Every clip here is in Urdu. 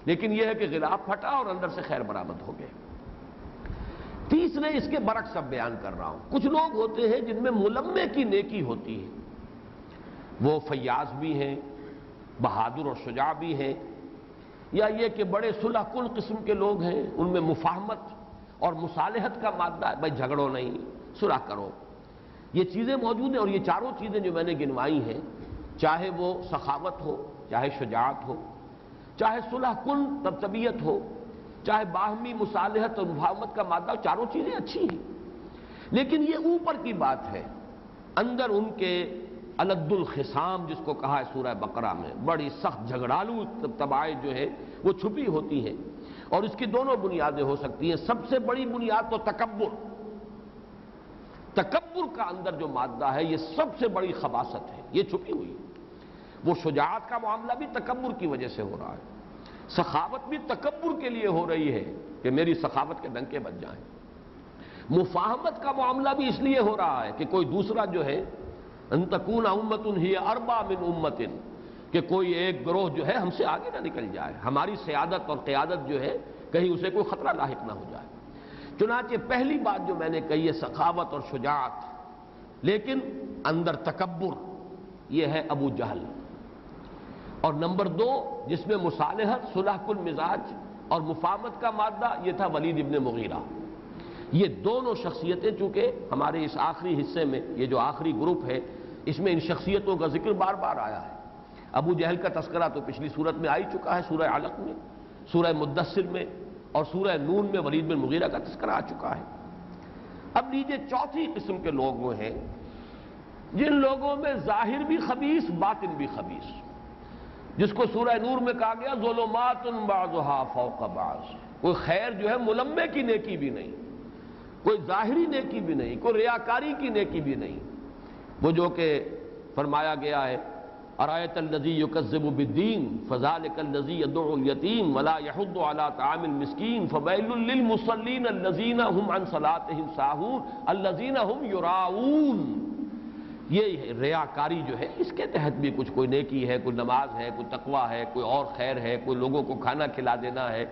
لیکن یہ ہے کہ غلاف پھٹا اور اندر سے خیر برآمد ہو گئے۔ تیسرے اس کے برعکس اب بیان کر رہا ہوں، کچھ لوگ ہوتے ہیں جن میں ملمے کی نیکی ہوتی ہے، وہ فیاض بھی ہیں، بہادر اور شجاع بھی ہیں، یا یہ کہ بڑے صلح کن قسم کے لوگ ہیں، ان میں مفاہمت اور مصالحت کا مادہ ہے، بھائی جھگڑو نہیں، صلح کرو، یہ چیزیں موجود ہیں۔ اور یہ چاروں چیزیں جو میں نے گنوائی ہیں، چاہے وہ سخاوت ہو، چاہے شجاعت ہو، چاہے صلح کن طبیعت ہو، چاہے باہمی مصالحت اور مفاہمت کا مادہ، چاروں چیزیں اچھی ہیں، لیکن یہ اوپر کی بات ہے، اندر ان کے الد الخصام جس کو کہا ہے سورہ بقرہ میں، بڑی سخت جھگڑالو طبائع جو ہے وہ چھپی ہوتی ہیں، اور اس کی دونوں بنیادیں ہو سکتی ہیں۔ سب سے بڑی بنیاد تو تکبر کا اندر جو مادہ ہے، یہ سب سے بڑی خباثت ہے، یہ چھپی ہوئی ہے۔ وہ شجاعت کا معاملہ بھی تکبر کی وجہ سے ہو رہا ہے، سخاوت بھی تکبر کے لیے ہو رہی ہے کہ میری سخاوت کے ڈنکے بج جائیں، مفاہمت کا معاملہ بھی اس لیے ہو رہا ہے کہ کوئی دوسرا جو ہے ان تکون امۃ ہی اربا من امۃ، کہ کوئی ایک گروہ جو ہے ہم سے آگے نہ نکل جائے، ہماری سیادت اور قیادت جو ہے کہیں اسے کوئی خطرہ لاحق نہ ہو جائے۔ چنانچہ پہلی بات جو میں نے کہی ہے سخاوت اور شجاعت، لیکن اندر تکبر، یہ ہے ابو جہل۔ اور نمبر دو جس میں مصالحت، صلح کن مزاج اور مفاہمت کا مادہ، یہ تھا ولید ابن مغیرہ۔ یہ دونوں شخصیتیں چونکہ ہمارے اس آخری حصے میں، یہ جو آخری گروپ ہے، اس میں ان شخصیتوں کا ذکر بار بار آیا ہے۔ ابو جہل کا تذکرہ تو پچھلی صورت میں آ ہی چکا ہے، سورہ علق میں، سورہ مدثر میں، اور سورہ نون میں ولید بن مغیرہ کا تذکرہ آ چکا ہے۔ اب لیجیے چوتھی قسم کے لوگ وہ ہیں جن لوگوں میں ظاہر بھی خبیث، باطن بھی خبیث، جس کو سورہ نور میں کہا گیا ظلمات بعضها فوق بعض، کوئی خیر جو ہے ملمے کی نیکی بھی نہیں، کوئی ظاہری نیکی بھی نہیں، کوئی ریاکاری کی نیکی بھی نہیں، وہ جو کہ فرمایا گیا ہے ارایت الذی یکذب بالدین فذلک الذی یدعو الیتیم ولا یحض علی طعام المسکین فویل للمصلین الذین هم عن صلاتهم ساہون الذین هم یراؤون۔ یہ ریاکاری جو ہے اس کے تحت بھی کچھ کوئی نیکی ہے، کوئی نماز ہے، کوئی تقوی ہے، کوئی اور خیر ہے، کوئی لوگوں کو کھانا کھلا دینا ہے،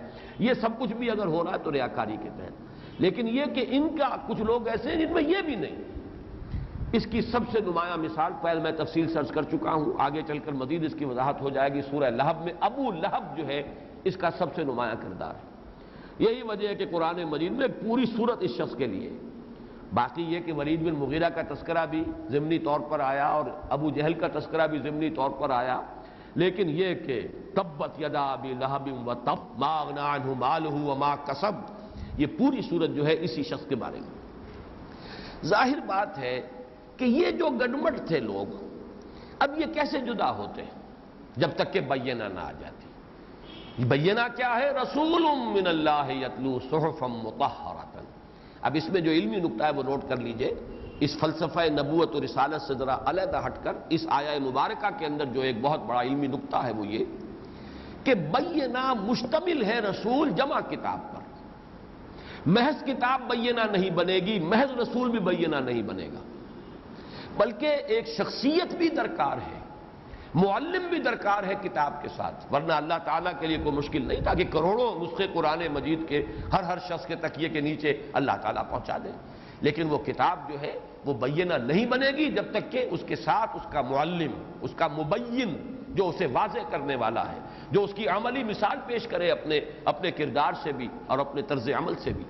یہ سب کچھ بھی اگر ہو رہا ہے تو ریاکاری کے تحت۔ لیکن یہ کہ ان کا کچھ لوگ ایسے ہیں جن میں یہ بھی نہیں۔ اس کی سب سے نمایاں مثال پہلے میں تفصیل سرچ کر چکا ہوں، آگے چل کر مزید اس کی وضاحت ہو جائے گی، سورہ لہب میں ابو لہب جو ہے اس کا سب سے نمایاں کردار ہے۔ یہی وجہ ہے کہ قرآن مجید میں پوری سورت اس شخص کے لیے، باقی یہ کہ ولید بن مغیرہ کا تذکرہ بھی ضمنی طور پر آیا اور ابو جہل کا تذکرہ بھی ضمنی طور پر آیا، لیکن یہ کہ تبت یدا ابی لہب وتب ما اغنی عنہ مالہ وما کسب، یہ پوری سورت جو ہے اسی شخص کے بارے میں۔ ظاہر بات ہے کہ یہ جو گڈمٹ تھے لوگ، اب یہ کیسے جدا ہوتے ہیں جب تک کہ بینہ نہ آ جاتی۔ بینہ کیا ہے؟ رسول من اللہ یتلو صحفا مطہرۃ۔ اب اس میں جو علمی نکتہ ہے وہ نوٹ کر لیجئے، اس فلسفہ نبوت و رسالت سے ذرا علیحدہ ہٹ کر اس آیہ مبارکہ کے اندر جو ایک بہت بڑا علمی نکتہ ہے وہ یہ کہ بینہ مشتمل ہے رسول جمع کتاب پر۔ محض کتاب بینہ نہیں بنے گی، محض رسول بھی بینہ نہیں بنے گا، بلکہ ایک شخصیت بھی درکار ہے، معلم بھی درکار ہے کتاب کے ساتھ، ورنہ اللہ تعالیٰ کے لیے کوئی مشکل نہیں تھا کہ کروڑوں نسخے قرآن مجید کے ہر شخص کے تکیے کے نیچے اللہ تعالیٰ پہنچا دے، لیکن وہ کتاب جو ہے وہ بینہ نہیں بنے گی جب تک کہ اس کے ساتھ اس کا معلم، اس کا مبین جو اسے واضح کرنے والا ہے، جو اس کی عملی مثال پیش کرے اپنے کردار سے بھی اور اپنے طرز عمل سے بھی۔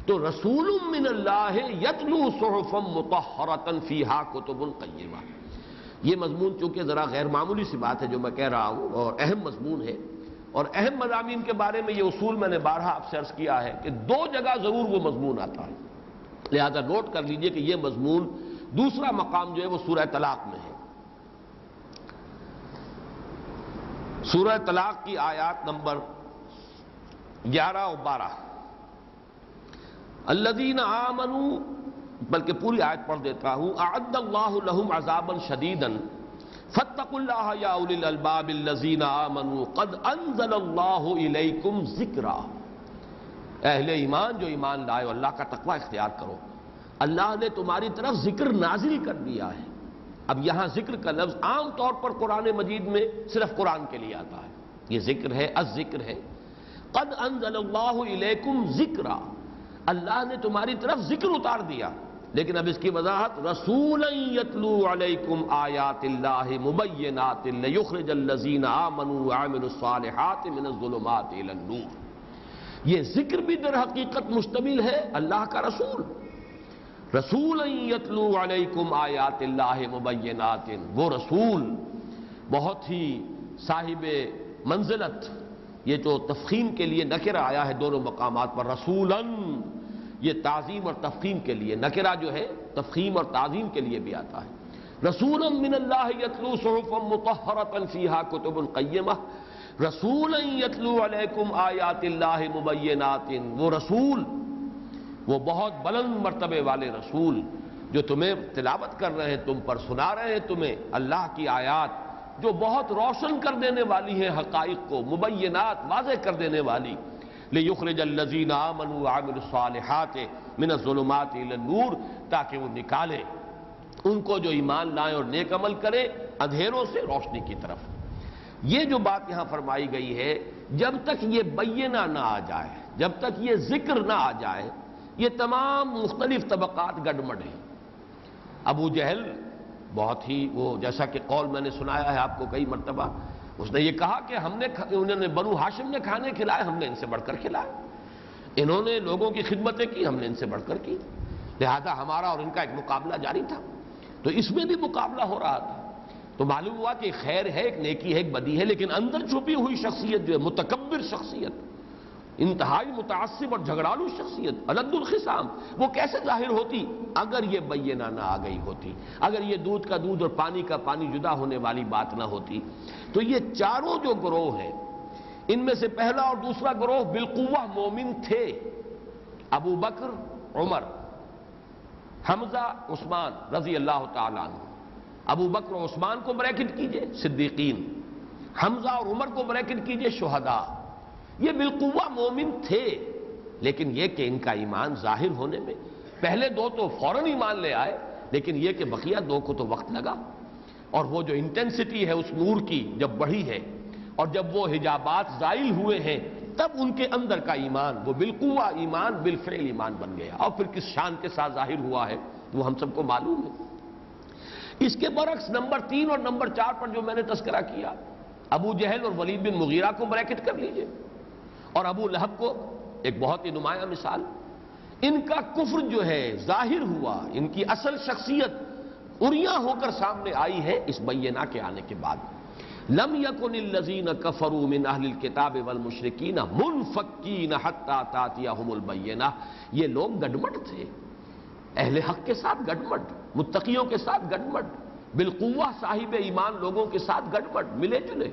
تو رسول من اللہ یتلو صحفا مطہرۃ فیہا کتب قیمہ، یہ مضمون چونکہ ذرا غیر معمولی سی بات ہے جو میں کہہ رہا ہوں اور اہم مضمون ہے، اور اہم مضامین کے بارے میں یہ اصول میں نے بارہا آپ سے عرض کیا ہے کہ دو جگہ ضرور وہ مضمون آتا ہے، لہذا نوٹ کر لیجئے کہ یہ مضمون دوسرا مقام جو ہے وہ سورہ طلاق میں ہے۔ سورہ طلاق کی آیات نمبر 11 اور 12، الذین آمنوا، بلکہ پوری آیت پڑھ دیتا ہوں، اعد اللہ لہم عذابا شدیدا فاتقوا اللہ یا اولی الالباب الذین آمنوا قد انزل اللہ الیکم ذکرا۔ اہل ایمان جو ایمان لائے اللہ کا تقوی اختیار کرو، اللہ نے تمہاری طرف ذکر نازل کر دیا ہے۔ اب یہاں ذکر کا لفظ عام طور پر قرآن مجید میں صرف قرآن کے لیے آتا ہے، یہ ذکر ہے، الذکر ہے، قد انزل اللہ الیکم ذکرا، اللہ نے تمہاری طرف ذکر اتار دیا، لیکن اب اس کی وضاحت رسولا یتلو علیکم آیات اللہ مبینات لیخرج الذین آمنوا وعملوا الصالحات من الظلمات الی النور۔ یہ ذکر بھی در حقیقت مشتمل ہے اللہ کا رسول، رسولا یتلو علیکم آیات اللہ مبینات، وہ رسول بہت ہی صاحب منزلت، یہ جو تفخیم کے لیے نکرہ آیا ہے دونوں مقامات پر، رسولاً یہ تعظیم اور تفخیم کے لیے، نکرہ جو ہے تفخیم اور تعظیم کے لیے بھی آتا ہے، رسولا من اللہ یتلو صحفا مطہرۃ فیہا کتب قیمہ، رسولا یتلو علیکم آیات اللہ مبینات، وہ رسول، وہ بہت بلند مرتبے والے رسول جو تمہیں تلاوت کر رہے ہیں، تم پر سنا رہے ہیں تمہیں اللہ کی آیات جو بہت روشن کر دینے والی ہے حقائق کو، مبینات واضح کر دینے والی، لِيُخْرِجَ الَّذِينَ آمَنُوا وَعَمِلُوا الصَّالِحَاتِ مِنَ الظُّلُمَاتِ إِلَى النُّورِ، تاکہ وہ نکالے ان کو جو ایمان لائیں اور نیک عمل کرے اندھیروں سے روشنی کی طرف۔ یہ جو بات یہاں فرمائی گئی ہے، جب تک یہ بینہ نہ آ جائے، جب تک یہ ذکر نہ آ جائے، یہ تمام مختلف طبقات گڈمڈ ہیں۔ ابو جہل بہت ہی وہ جیسا کہ قول میں نے سنایا ہے آپ کو کئی مرتبہ، اس نے یہ کہا کہ انہوں نے بنو ہاشم نے کھانے کھلائے، ہم نے ان سے بڑھ کر کھلائے، انہوں نے لوگوں کی خدمتیں کی، ہم نے ان سے بڑھ کر کی، لہذا ہمارا اور ان کا ایک مقابلہ جاری تھا۔ تو اس میں بھی مقابلہ ہو رہا تھا، تو معلوم ہوا کہ خیر ہے، ایک نیکی ہے، ایک بدی ہے، لیکن اندر چھپی ہوئی شخصیت جو ہے متکبر شخصیت، انتہائی متعصب اور جھگڑالو شخصیت، الد الخصام، وہ کیسے ظاہر ہوتی اگر یہ بینہ نہ آ گئی ہوتی، اگر یہ دودھ کا دودھ اور پانی کا پانی جدا ہونے والی بات نہ ہوتی۔ تو یہ چاروں جو گروہ ہیں، ان میں سے پہلا اور دوسرا گروہ بالقوہ مومن تھے، ابو بکر، عمر، حمزہ، عثمان رضی اللہ تعالیٰ عنہ۔ ابو بکر و عثمان کو بریکٹ کیجئے صدیقین، حمزہ اور عمر کو بریکٹ کیجئے شہداء، یہ بالقوہ مومن تھے، لیکن یہ کہ ان کا ایمان ظاہر ہونے میں، پہلے دو تو فوراً ایمان لے آئے، لیکن یہ کہ بقیہ دو کو تو وقت لگا، اور وہ جو انٹینسٹی ہے اس نور کی جب بڑھی ہے، اور جب وہ حجابات زائل ہوئے ہیں، تب ان کے اندر کا ایمان وہ بالقوہ ایمان بالفعل ایمان بن گیا، اور پھر کس شان کے ساتھ ظاہر ہوا ہے وہ ہم سب کو معلوم ہے۔ اس کے برعکس نمبر 3 اور نمبر 4 پر جو میں نے تذکرہ کیا، ابو جہل اور ولید بن مغیرہ کو بریکٹ کر لیجئے، اور ابو لہب کو ایک بہت ہی نمایاں مثال، ان کا کفر جو ہے ظاہر ہوا، ان کی اصل شخصیت اریاں ہو کر سامنے آئی ہے اس بینہ کے آنے کے بعد۔ لم یکن الذین کفروا من اہل الکتاب والمشرکین منفکین حتی تاتیہم البینہ، یہ لوگ گڈمڈ تھے، اہل حق کے ساتھ گڈمڈ، متقیوں کے ساتھ گڈمڈ، بالقوہ صاحب ایمان لوگوں کے ساتھ گڈمڈ، ملے جلے،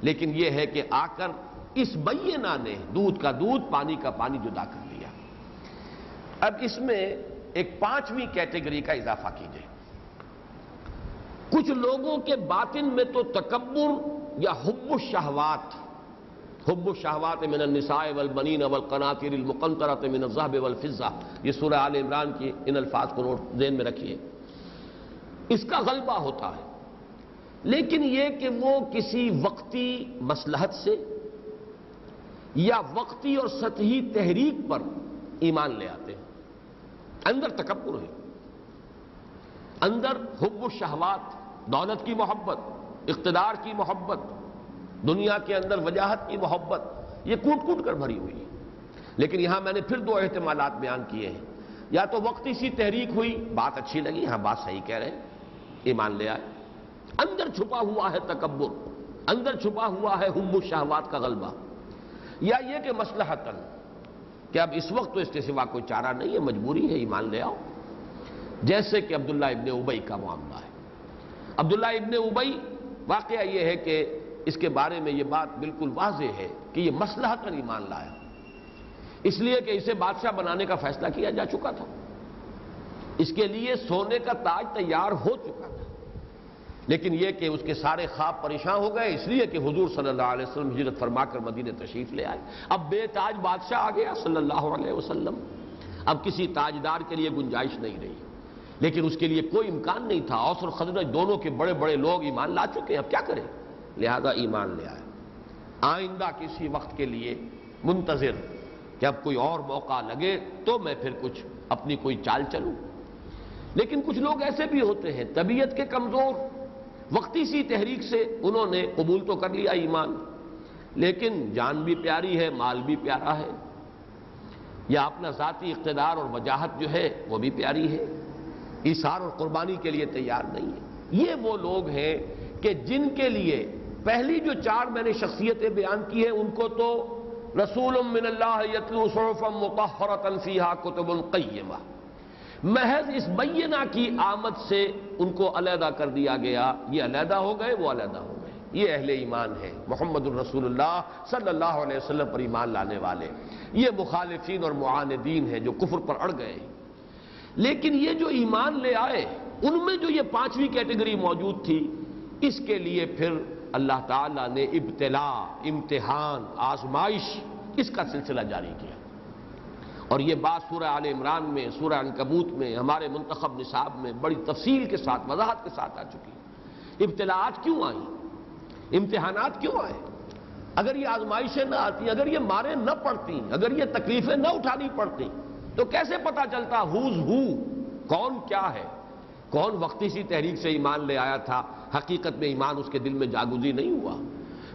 لیکن یہ ہے کہ آ کر اس بینہ نے دودھ کا دودھ پانی کا پانی جدا کر دیا۔ اب اس میں ایک 5ویں کیٹیگری کا اضافہ کیجئے، کچھ لوگوں کے باطن میں تو تکبر یا حب الشہوات من النساء والبنین والقناطیر المقنطرۃ من الذهب والفضہ، یہ سورہ آل عمران کی ان الفاظ کو نوٹ ذہن میں رکھیے، اس کا غلبہ ہوتا ہے، لیکن یہ کہ وہ کسی وقتی مصلحت سے یا وقتی اور سطحی تحریک پر ایمان لے آتے ہیں، اندر تکبر ہے، اندر حب الشہوات، دولت کی محبت، اقتدار کی محبت، دنیا کے اندر وجاہت کی محبت، یہ کوٹ کوٹ کر بھری ہوئی ہے۔ لیکن یہاں میں نے پھر 2 احتمالات بیان کیے ہیں، یا تو وقتی سی تحریک ہوئی، بات اچھی لگی، ہاں بات صحیح کہہ رہے ہیں، ایمان لے آئے، اندر چھپا ہوا ہے تکبر، اندر چھپا ہوا ہے حب الشہوات کا غلبہ، یا یہ کہ مصلحتاً کہ اب اس وقت تو اس کے سوا کوئی چارہ نہیں ہے، مجبوری ہے، ایمان لے آؤ، جیسے کہ عبداللہ ابن ابی کا معاملہ ہے۔ عبداللہ ابن ابی، واقعہ یہ ہے کہ اس کے بارے میں یہ بات بالکل واضح ہے کہ یہ مصلحتاً ایمان لایا، اس لیے کہ اسے بادشاہ بنانے کا فیصلہ کیا جا چکا تھا، اس کے لیے سونے کا تاج تیار ہو چکا تھا، لیکن یہ کہ اس کے سارے خواب پریشان ہو گئے، اس لیے کہ حضور صلی اللہ علیہ وسلم ہجرت فرما کر مدینہ تشریف لے آئے، اب بے تاج بادشاہ آ گیا صلی اللہ علیہ وسلم، اب کسی تاجدار کے لیے گنجائش نہیں رہی، لیکن اس کے لیے کوئی امکان نہیں تھا، اوس اور خزرج دونوں کے بڑے بڑے لوگ ایمان لا چکے ہیں، اب کیا کریں، لہذا ایمان لے آئے۔ آئندہ کسی وقت کے لیے منتظر کہ اب کوئی اور موقع لگے تو میں پھر کچھ اپنی کوئی چال چلوں. لیکن کچھ لوگ ایسے بھی ہوتے ہیں طبیعت کے کمزور، وقتی سی تحریک سے انہوں نے قبول تو کر لیا ایمان، لیکن جان بھی پیاری ہے، مال بھی پیارا ہے، یا اپنا ذاتی اقتدار اور وجاہت جو ہے وہ بھی پیاری ہے، ایثار اور قربانی کے لیے تیار نہیں ہے. یہ وہ لوگ ہیں کہ جن کے لیے پہلی جو 4 میں نے شخصیتیں بیان کی ہیں ان کو تو رسول من اللہ یتلو صحفا مطہرۃ فیہا کتب قیمہ، محض اس بینہ کی آمد سے ان کو علیحدہ کر دیا گیا. یہ علیحدہ ہو گئے، وہ علیحدہ ہو گئے. یہ اہل ایمان ہے، محمد الرسول اللہ صلی اللہ علیہ وسلم پر ایمان لانے والے. یہ مخالفین اور معاندین ہیں جو کفر پر اڑ گئے. لیکن یہ جو ایمان لے آئے ان میں جو یہ 5ویں کیٹیگری موجود تھی، اس کے لیے پھر اللہ تعالیٰ نے ابتلا، امتحان، آزمائش، اس کا سلسلہ جاری کیا. اور یہ بات سورہ آل عمران میں، سورہ عنکبوت میں، ہمارے منتخب نصاب میں بڑی تفصیل کے ساتھ، وضاحت کے ساتھ آ چکی ہے. ابتلاءات کیوں آئیں؟ امتحانات کیوں آئے؟ اگر یہ آزمائشیں نہ آتی، اگر یہ ماریں نہ پڑتی، اگر یہ تکلیفیں نہ اٹھانی پڑتی تو کیسے پتا چلتا ہوز ہو، کون کیا ہے؟ کون وقتی سی تحریک سے ایمان لے آیا تھا، حقیقت میں ایمان اس کے دل میں جاگزی نہیں ہوا؟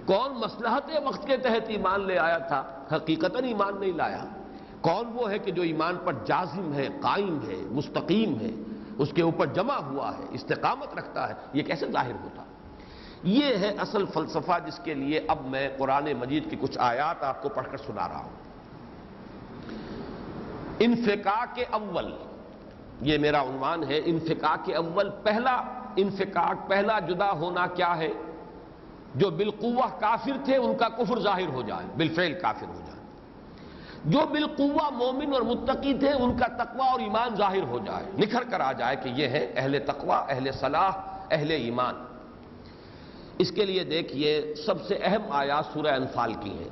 کون مصلحت وقت کے تحت ایمان لے آیا تھا، حقیقتاً ایمان نہیں لایا؟ کون وہ ہے کہ جو ایمان پر جازم ہے، قائم ہے، مستقیم ہے، اس کے اوپر جمع ہوا ہے، استقامت رکھتا ہے؟ یہ کیسے ظاہر ہوتا؟ یہ ہے اصل فلسفہ جس کے لیے اب میں قرآن مجید کی کچھ آیات آپ کو پڑھ کر سنا رہا ہوں. انفکاک اول، یہ میرا عنوان ہے. انفکاک اول، پہلا انفکاک، پہلا جدا ہونا کیا ہے؟ جو بالقوہ کافر تھے ان کا کفر ظاہر ہو جائے، بالفعل کافر ہو جائے. جو بالقوہ مومن اور متقی تھے ان کا تقوی اور ایمان ظاہر ہو جائے، نکھر کر آ جائے کہ یہ ہے اہل تقوی، اہل صلاح، اہل ایمان. اس کے لیے دیکھیے سب سے اہم آیات سورہ انفال کی ہیں.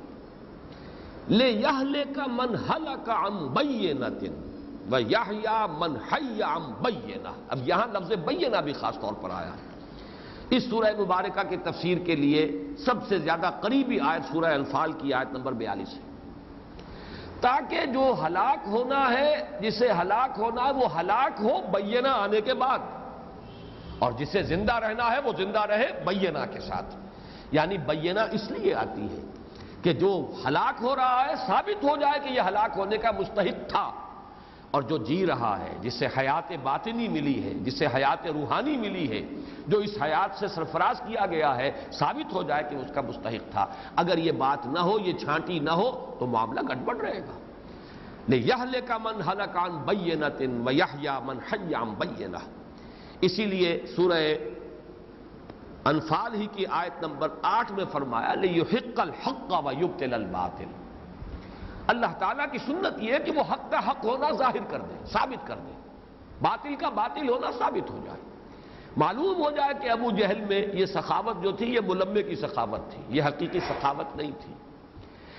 لِيَهْلِكَ مَنْ هَلَكَ عَنْ بَيِّنَةٍ وَيَحْيَىٰ مَنْ حَيَّ عَنْ بَيِّنَةٍ. اب یہاں لفظ بینہ بھی خاص طور پر آیا ہے. اس سورہ مبارکہ کی تفسیر کے لیے سب سے زیادہ قریبی آیت سورہ انفال کی آیت نمبر 42 ہے. تاکہ جو ہلاک ہونا ہے، جسے ہلاک ہونا ہے، وہ ہلاک ہو بینہ آنے کے بعد، اور جسے زندہ رہنا ہے وہ زندہ رہے بینہ کے ساتھ. یعنی بینہ اس لیے آتی ہے کہ جو ہلاک ہو رہا ہے ثابت ہو جائے کہ یہ ہلاک ہونے کا مستحق تھا، اور جو جی رہا ہے، جسے حیات باطنی ملی ہے، جسے حیات روحانی ملی ہے، جو اس حیات سے سرفراز کیا گیا ہے، ثابت ہو جائے کہ اس کا مستحق تھا. اگر یہ بات نہ ہو، یہ چھانٹی نہ ہو تو معاملہ گڑبڑ رہے گا. لِيَهْلِكَ مَنْ هَلَكَ عَنْ بَيِّنَةٍ وَيَحْيَىٰ مَنْ حَيَّ عَنْ بَيِّنَةٍ. اسی لیے سورہ انفال ہی کی آیت نمبر 8 میں فرمایا لِيُحِقَّ الْحَقَّ وَيُبْطِلَ الْبَاطِلَ. اللہ تعالیٰ کی سنت یہ ہے کہ وہ حق کا حق ہونا ظاہر کر دے، ثابت کر دے، باطل کا باطل ہونا ثابت ہو جائے. معلوم ہو جائے کہ ابو جہل میں یہ سخاوت جو تھی یہ ملمے کی سخاوت تھی، یہ حقیقی سخاوت نہیں تھی.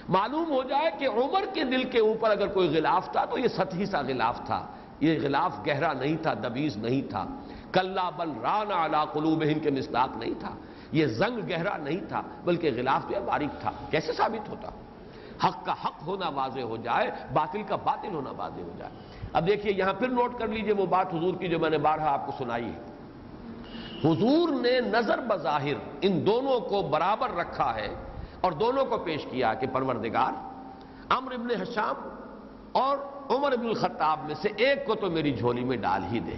معلوم ہو جائے کہ عمر کے دل کے اوپر اگر کوئی غلاف تھا تو یہ سطحی سا غلاف تھا، یہ غلاف گہرا نہیں تھا، دبیز نہیں تھا. کلا بل ران علی قلوبہم کے مصداق نہیں تھا، یہ زنگ گہرا نہیں تھا، بلکہ غلاف جو ہے باریک تھا. کیسے ثابت ہوتا؟ حق کا حق ہونا واضح ہو جائے، باطل کا باطل ہونا واضح ہو جائے. اب دیکھیے یہاں پھر نوٹ کر لیجئے وہ بات حضور کی جو میں نے بارہا آپ کو سنائی ہے. حضور نے نظر بظاہر ان دونوں کو برابر رکھا ہے اور دونوں کو پیش کیا کہ پروردگار عمرو بن ہشام اور عمر بن الخطاب میں سے ایک کو تو میری جھولی میں ڈال ہی دے.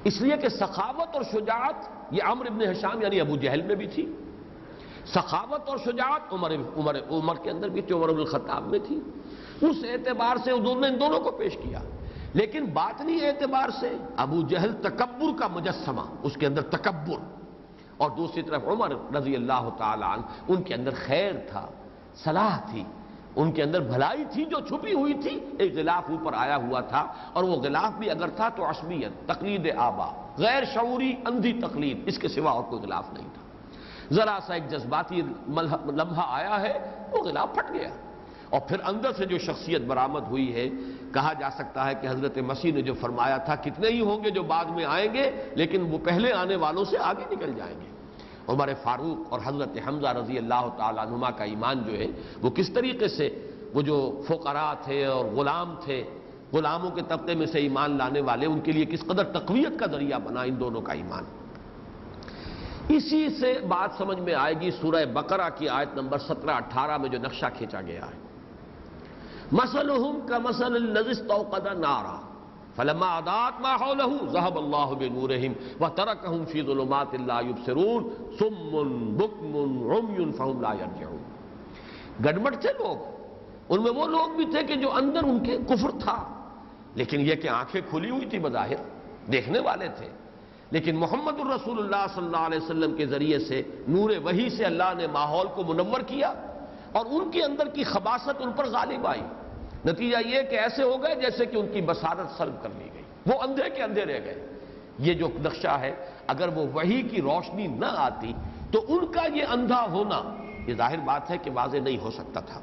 اس لیے کہ سخاوت اور شجاعت یہ عمرو بن ہشام یعنی ابو جہل میں بھی تھی، سخاوت اور شجاعت عمر کے اندر بھی تھی، عمر بن الخطاب میں تھی. اس اعتبار سے حضور نے ان دونوں کو پیش کیا. لیکن باطنی اعتبار سے ابو جہل تکبر کا مجسمہ، اس کے اندر تکبر، اور دوسری طرف عمر رضی اللہ تعالی عنہ ان کے اندر خیر تھا، صلاح تھی، ان کے اندر بھلائی تھی جو چھپی ہوئی تھی. ایک غلاف اوپر آیا ہوا تھا، اور وہ غلاف بھی اگر تھا تو عصبیت، تقلید آبا، غیر شعوری اندھی تقلید، اس کے سوا اور کوئی غلاف نہیں تھا. ذرا سا ایک جذباتی لمحہ آیا ہے، وہ غلاف پھٹ گیا، اور پھر اندر سے جو شخصیت برآمد ہوئی ہے، کہا جا سکتا ہے کہ حضرت مسیح نے جو فرمایا تھا کتنے ہی ہوں گے جو بعد میں آئیں گے لیکن وہ پہلے آنے والوں سے آگے نکل جائیں گے. عمر فاروق اور حضرت حمزہ رضی اللہ تعالیٰ عنہما کا ایمان جو ہے وہ کس طریقے سے وہ جو فقراء تھے اور غلام تھے، غلاموں کے طبقے میں سے ایمان لانے والے، ان کے لیے کس قدر تقویت کا ذریعہ بنا ان دونوں کا ایمان۔ اسی سے بات سمجھ میں آئے گی سورہ بقرہ کی آیت نمبر 17-18 میں جو نقشہ کھینچا گیا ہے، مثلہم کمثل الذی استوقد نارا فلما اضاءت ما حولہ ذہب اللہ بنورہم وترکہم فی ظلمات لا یبصرون صم بکم عمی فہم لا یرجعون۔ گڑبڑ تھے لوگ، ان میں وہ لوگ بھی تھے کہ جو اندر ان کے کفر تھا، لیکن یہ کہ آنکھیں کھلی ہوئی تھی، بظاہر دیکھنے والے تھے، لیکن محمد الرسول اللہ صلی اللہ علیہ وسلم کے ذریعے سے نور وحی سے اللہ نے ماحول کو منور کیا اور ان کے اندر کی خباثت ان پر غالب آئی۔ نتیجہ یہ کہ ایسے ہو گئے جیسے کہ ان کی بصارت سلب کر لی گئی، وہ اندھے کے اندھے رہ گئے۔ یہ جو نقشہ ہے، اگر وہ وحی کی روشنی نہ آتی تو ان کا یہ اندھا ہونا یہ ظاہر بات ہے کہ واضح نہیں ہو سکتا تھا۔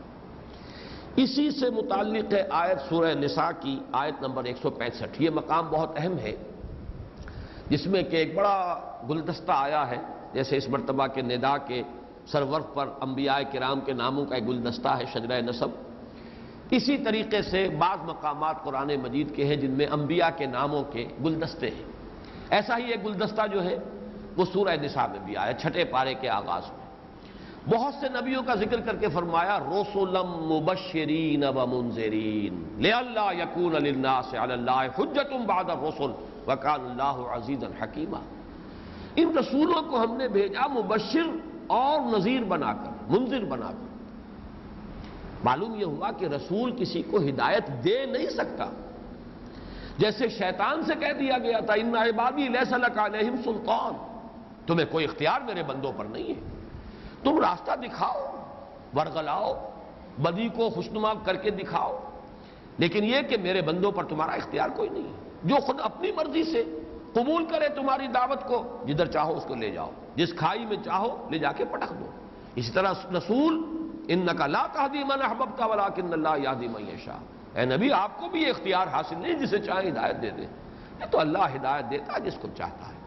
اسی سے متعلق ہے آیت سورہ نساء کی آیت نمبر 165۔ یہ مقام بہت اہم ہے، جس میں کہ ایک بڑا گلدستہ آیا ہے، جیسے اس مرتبہ کے ندا کے سرورق پر انبیاء کرام کے ناموں کا ایک گلدستہ ہے، شجرہ نسب۔ اسی طریقے سے بعض مقامات قرآن مجید کے ہیں جن میں انبیاء کے ناموں کے گلدستے ہیں۔ ایسا ہی ایک گلدستہ جو ہے وہ سورہ نساء میں بھی آیا، چھٹے پارے کے آغاز میں۔ بہت سے نبیوں کا ذکر کر کے فرمایا رسلا مبشرین ومنذرین لئلا یکون للناس علی اللہ حجۃ بعد الرسل وکان اللہ عزیزا حکیما۔ ان رسولوں کو ہم نے بھیجا مبشر اور نذیر بنا کر، منذر بنا کر۔ معلوم یہ ہوا کہ رسول کسی کو ہدایت دے نہیں سکتا، جیسے شیطان سے کہہ دیا گیا تھا ان عبادی لیس لک علیہم سلطان، تمہیں کوئی اختیار میرے بندوں پر نہیں ہے، تم راستہ دکھاؤ، ورغلاؤ، بدی کو خوشنما کر کے دکھاؤ، لیکن یہ کہ میرے بندوں پر تمہارا اختیار کوئی نہیں ہے۔ جو خود اپنی مرضی سے قبول کرے تمہاری دعوت کو، جدھر چاہو اس کو لے جاؤ، جس کھائی میں چاہو لے جا کے پٹک دو۔ اسی طرح رسول انک لا تہدی من احببت ولکن اللہ یہدی من یشاء، اے نبی آپ کو بھی یہ اختیار حاصل نہیں جسے چاہے ہدایت دے دے، یہ تو اللہ ہدایت دیتا ہے جس کو چاہتا ہے۔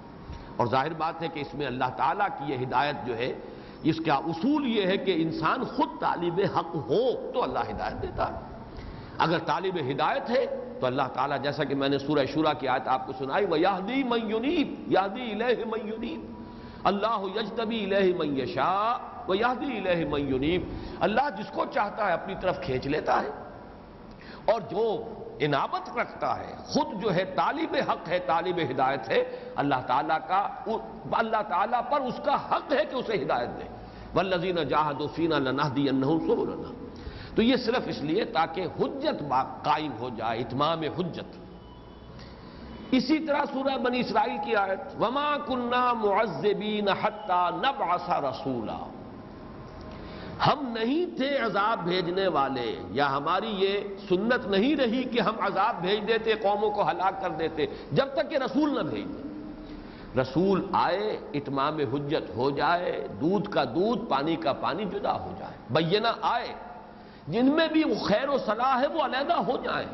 اور ظاہر بات ہے کہ اس میں اللہ تعالیٰ کی یہ ہدایت جو ہے، اس کا اصول یہ ہے کہ انسان خود طالب حق ہو تو اللہ ہدایت دیتا ہے۔ اگر طالب ہدایت ہے تو اللہ تعالیٰ، جیسا کہ میں نے سورہ شورى کی آیت آپ کو سنائی، وَيَهْدِي مَن يُنِيبُ يَهْدِي إِلَيْهِ مَن يُنِيبُ اللہ یجتبی الیہ من یشاء ویہدی الیہ من ینیب، اللہ جس کو چاہتا ہے اپنی طرف کھینچ لیتا ہے، اور جو انابت رکھتا ہے، خود جو ہے طالب حق ہے، طالب ہدایت ہے، اللہ تعالیٰ پر اس کا حق ہے کہ اسے ہدایت دے۔ والذین جاہدوا فینا لنہدینہم سبلنا، تو یہ صرف اس لیے تاکہ حجت قائم ہو جائے، اتمام حجت۔ اسی طرح سورہ بنی اسرائیل کی آیت وما کننا معذبین حتی نبعث رسولا، ہم نہیں تھے عذاب بھیجنے والے، یا ہماری یہ سنت نہیں رہی کہ ہم عذاب بھیج دیتے، قوموں کو ہلاک کر دیتے جب تک کہ رسول نہ بھیج دیں۔ رسول آئے، اتمام حجت ہو جائے، دودھ کا دودھ پانی کا پانی جدا ہو جائے، بینہ آئے، جن میں بھی وہ خیر و صلاح ہے وہ علیحدہ ہو جائیں۔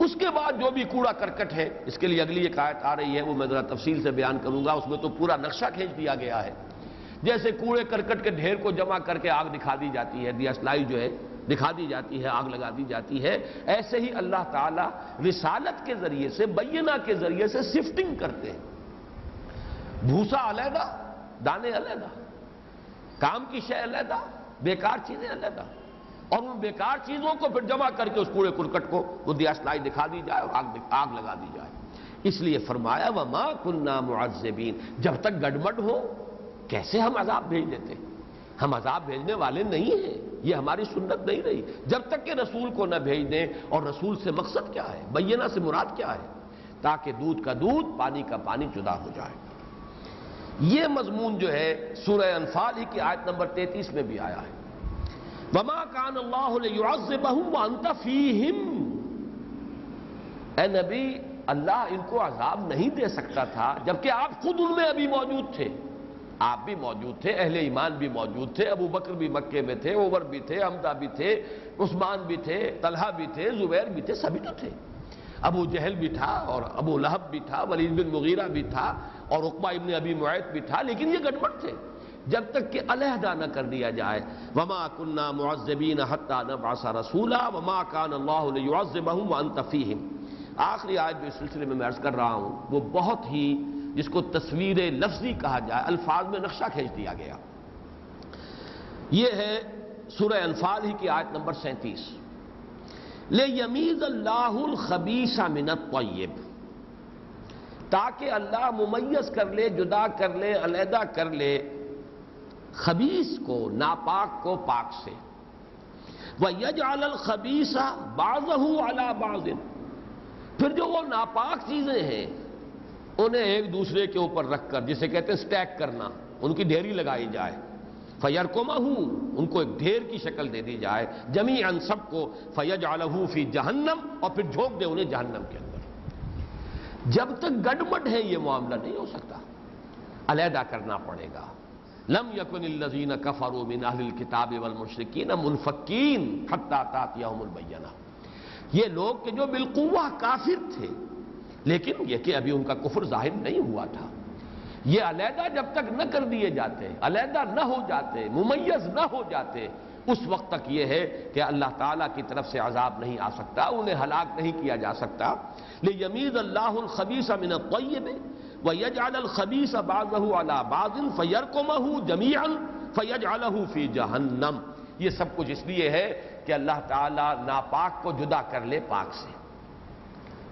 اس کے بعد جو بھی کوڑا کرکٹ ہے، اس کے لیے اگلی ایک آیت آ رہی ہے، وہ میں ذرا تفصیل سے بیان کروں گا، اس میں تو پورا نقشہ کھینچ دیا گیا ہے۔ جیسے کوڑے کرکٹ کے ڈھیر کو جمع کر کے آگ دکھا دی جاتی ہے، دیا سلائی جو ہے دکھا دی جاتی ہے، آگ لگا دی جاتی ہے، ایسے ہی اللہ تعالیٰ رسالت کے ذریعے سے، بینہ کے ذریعے سے سفٹنگ کرتے ہیں، بھوسا علیحدہ، دانے علیحدہ، کام کی شے علیحدہ، بیکار چیزیں علیحدہ، اور ان بیکار چیزوں کو پھر جمع کر کے اس کوڑے کرکٹ کو وہ دیا سلائی دکھا دی جائے اور آگ لگا دی جائے۔ اس لیے فرمایا وما کننا معذبین، جب تک گڑبڑ ہو کیسے ہم عذاب بھیج دیتے؟ ہم عذاب بھیجنے والے نہیں ہیں، یہ ہماری سنت نہیں رہی جب تک کہ رسول کو نہ بھیج دیں۔ اور رسول سے مقصد کیا ہے، بینہ سے مراد کیا ہے؟ تاکہ دودھ کا دودھ پانی کا پانی جدا ہو جائے۔ یہ مضمون جو ہے سورہ انفال ہی کی آیت نمبر 33 میں بھی آیا ہے، وَمَا كَانَ اللَّهُ لِيُعَذِّبَهُمْ وَأَنْتَ فِيهِمْ، اے نبی اللہ ان کو عذاب نہیں دے سکتا تھا جبکہ آپ خود ان میں ابھی موجود تھے، آپ بھی موجود تھے، اہل ایمان بھی موجود تھے، ابو بکر بھی مکے میں تھے، عمر بھی تھے، حمزہ بھی تھے، عثمان بھی تھے، طلحہ بھی تھے، زبیر بھی تھے، سبھی تو تھے، ابو جہل بھی تھا اور ابو لہب بھی تھا، ولید بن مغیرہ بھی تھا اور عقبہ ابن ابی معیط بھی تھا، لیکن یہ گڑبڑ تھے۔ جب تک کہ علیحدہ نہ کر دیا جائے. وما كنا معذبین حتی نبعث رسولا وما كان اللہ لیعذبهم وانت فیہم. آخری آیت جو اس سلسلے میں عرض کر رہا ہوں وہ بہت ہی جس کو تصویر لفظی کہا جائے، الفاظ میں نقشہ کھینچ دیا گیا. یہ ہے سورہ انفال ہی کی آیت نمبر 37. لِيَمِيزَ اللَّهُ الْخَبِيثَ مِنَ الطَّيِّبِ، تاکہ اللہ ممیز کر لے، جدا کر لے، علیحدہ کر لے خبیث کو، ناپاک کو پاک سے. وَيَجْعَلَ الْخَبِيثَ بَعْضَهُ عَلَى بَعْضٍ، پھر جو وہ ناپاک چیزیں ہیں انہیں ایک دوسرے کے اوپر رکھ کر، جسے کہتے ہیں سٹیک کرنا، ان کی ڈھیری لگائی جائے. فَيَرْكُمَهُ، ان کو ایک ڈھیر کی شکل دے دی جائے، جمیعاً سب کو. فَيَجْعَلَهُ فِي جَهَنَّمَ، اور پھر جھونک دے انہیں جہنم کے اندر. جب تک گڑبڑ ہے یہ معاملہ نہیں ہو سکتا، علیحدہ کرنا پڑے گا. لم يكن الذين كفروا من اهل الكتاب والمشركين منفكين حتى تاتيهم البينة. یہ لوگ کہ جو بالقوہ کافر تھے، لیکن یہ کہ ابھی ان کا کفر ظاہر نہیں ہوا تھا، یہ علیحدہ جب تک نہ کر دیے جاتے، علیحدہ نہ ہو جاتے، ممیز نہ ہو جاتے، اس وقت تک یہ ہے کہ اللہ تعالیٰ کی طرف سے عذاب نہیں آ سکتا، انہیں ہلاک نہیں کیا جا سکتا. لِيَمِيزَ اللَّهُ الْخَبِيثَ مِنَ الطَّيِّبِ وَيَجْعَلَ الْخَبِيثَ بَعْضَهُ عَلَى بَعْضٍ فَيَرْكُمَهُ جَمِيعًا فَيَجْعَلَهُ فِي جَهَنَّمَ. یہ سب کچھ اس لیے ہے کہ اللہ تعالیٰ ناپاک کو جدا کر لے پاک سے،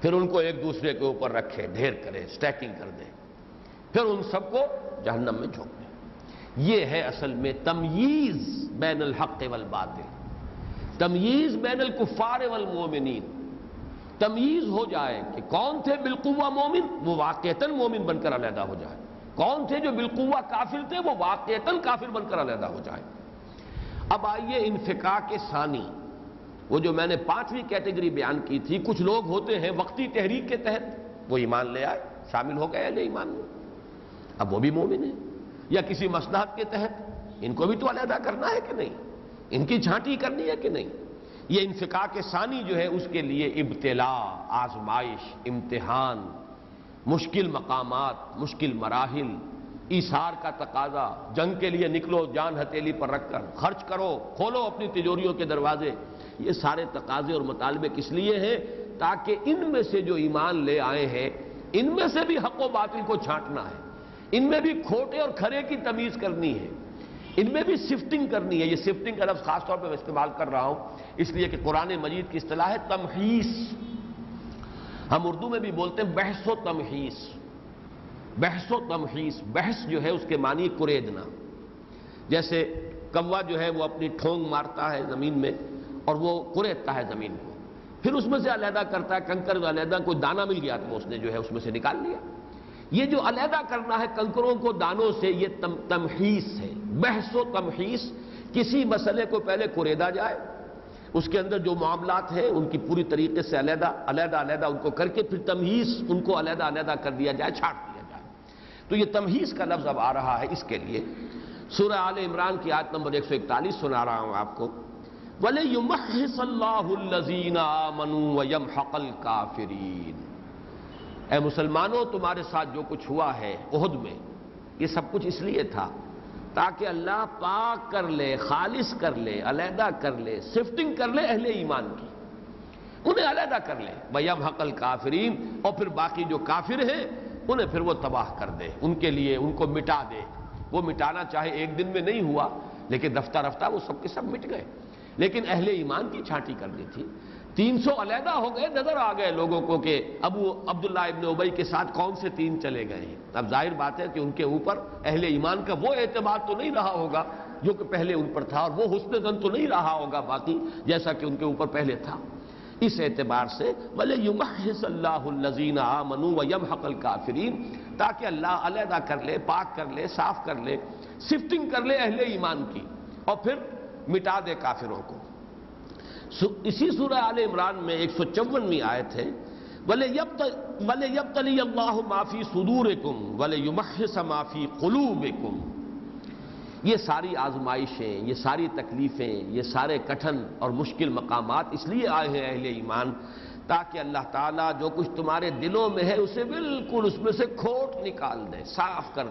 پھر ان کو ایک دوسرے کے اوپر رکھے، ڈھیر کرے، سٹیکنگ کر دے، پھر ان سب کو جہنم میں جھونک دے. یہ ہے اصل میں تمییز بین الحق والباطل، تمییز بین الکفار والمومنین. تمییز ہو جائے کہ کون تھے بالقوہ مومن، وہ واقعتاً مومن بن کر علیحدہ ہو جائے، کون تھے جو بالقوہ کافر تھے، وہ واقعتاً کافر بن کر علیحدہ ہو جائے. اب آئیے انفکاک ثانی، وہ جو میں نے 5ویں کیٹیگری بیان کی تھی. کچھ لوگ ہوتے ہیں وقتی تحریک کے تحت وہ ایمان لے آئے، شامل ہو گئے اہل ایمان میں، اب وہ بھی مومن ہیں. یا کسی مصلحت کے تحت ان کو بھی تو علیحدہ کرنا ہے کہ نہیں، ان کی چھانٹی کرنی ہے کہ نہیں. یہ انفکاک ثانی جو ہے اس کے لیے ابتلا، آزمائش، امتحان، مشکل مقامات، مشکل مراحل، ایثار کا تقاضا، جنگ کے لیے نکلو جان ہتھیلی پر رکھ کر، خرچ کرو، کھولو اپنی تجوریوں کے دروازے. یہ سارے تقاضے اور مطالبے کس لیے ہیں؟ تاکہ ان میں سے جو ایمان لے آئے ہیں ان میں سے بھی حق و باطل کو چھانٹنا ہے، ان میں بھی کھوٹے اور کھرے کی تمیز کرنی ہے، ان میں بھی سفٹنگ کرنی ہے. یہ سفٹنگ کا لفظ خاص طور پہ میں استعمال کر رہا ہوں اس لیے کہ قرآن مجید کی اصطلاح ہے تمحیص. ہم اردو میں بھی بولتے ہیں بحث و تمحیص. بحث و تمحیص، بحث جو ہے اس کے معنی کریدنا. جیسے کوا جو ہے وہ اپنی ٹھونگ مارتا ہے زمین میں اور وہ کریدتا ہے زمین کو، پھر اس میں سے علیحدہ کرتا ہے کنکر، علیحدہ کوئی دانہ مل گیا تو اس نے جو ہے اس میں سے نکال لیا. یہ جو علیحدہ کرنا ہے کنکروں کو دانوں سے، یہ تمحیص ہے. بحث و تمحیص، کسی مسئلے کو پہلے کریدا جائے، اس کے اندر جو معاملات ہیں ان کی پوری طریقے سے علیحدہ ان کو کر کے پھر تمحیص، ان کو علیحدہ کر دیا جائے، چھانٹ دیا جائے. تو یہ تمحیص کا لفظ اب آ رہا ہے اس کے لیے. سورہ آل عمران کی آیت نمبر 141 سنا رہا ہوں آپ کو. وَلِيُمَحِّصَ اللَّهُ الَّذِينَ آمَنُوا وَيَمْحَقَ الْكَافِرِينَ. اے مسلمانوں، تمہارے ساتھ جو کچھ ہوا ہے احد میں، یہ سب کچھ اس لیے تھا تاکہ اللہ پاک کر لے، خالص کر لے، علیحدہ کر لے، سفٹنگ کر لے اہل ایمان کی، انہیں علیحدہ کر لے. وَيَمْحَقَ الْكَافِرِينَ، اور پھر باقی جو کافر ہیں انہیں پھر وہ تباہ کر دے، ان کے لیے ان کو مٹا دے. وہ مٹانا چاہے ایک دن میں نہیں ہوا، لیکن رفتہ رفتہ وہ سب کے سب مٹ گئے. لیکن اہل ایمان کی چھانٹی کرنی تھی. 300 علیحدہ ہو گئے، نظر آ گئے لوگوں کو کہ عبداللہ ابن ابی کے ساتھ کون سے 3 چلے گئے ہیں. اب ظاہر بات ہے کہ ان کے اوپر اہل ایمان کا وہ اعتماد تو نہیں رہا ہوگا جو کہ پہلے ان پر تھا، اور وہ حسن ظن تو نہیں رہا ہوگا باقی جیسا کہ ان کے اوپر پہلے تھا. اس اعتبار سے وَلِيُمَحِّصَ اللَّهُ الَّذِينَ آمَنُوا وَيَمْحَقَ الْكَافِرِينَ، تاکہ اللہ علیحدہ کر لے، پاک کر لے، صاف کر لے، سفٹنگ کر لے اہل ایمان کی، اور پھر مٹا دے کافروں کو. اسی سورہ آل عمران میں 154ویں آیت ہے وَلِيَبْتَلِيَ اللَّهُ مَا فِي صُدُورِكُمْ وَلِيُمَحِّصَ مَا فِي قُلُوبِكُمْ. یہ ساری آزمائشیں، یہ ساری تکلیفیں، یہ سارے کٹھن اور مشکل مقامات اس لیے آئے ہیں اہل ایمان تاکہ اللہ تعالیٰ جو کچھ تمہارے دلوں میں ہے اسے بالکل اس میں سے کھوٹ نکال دے، صاف کر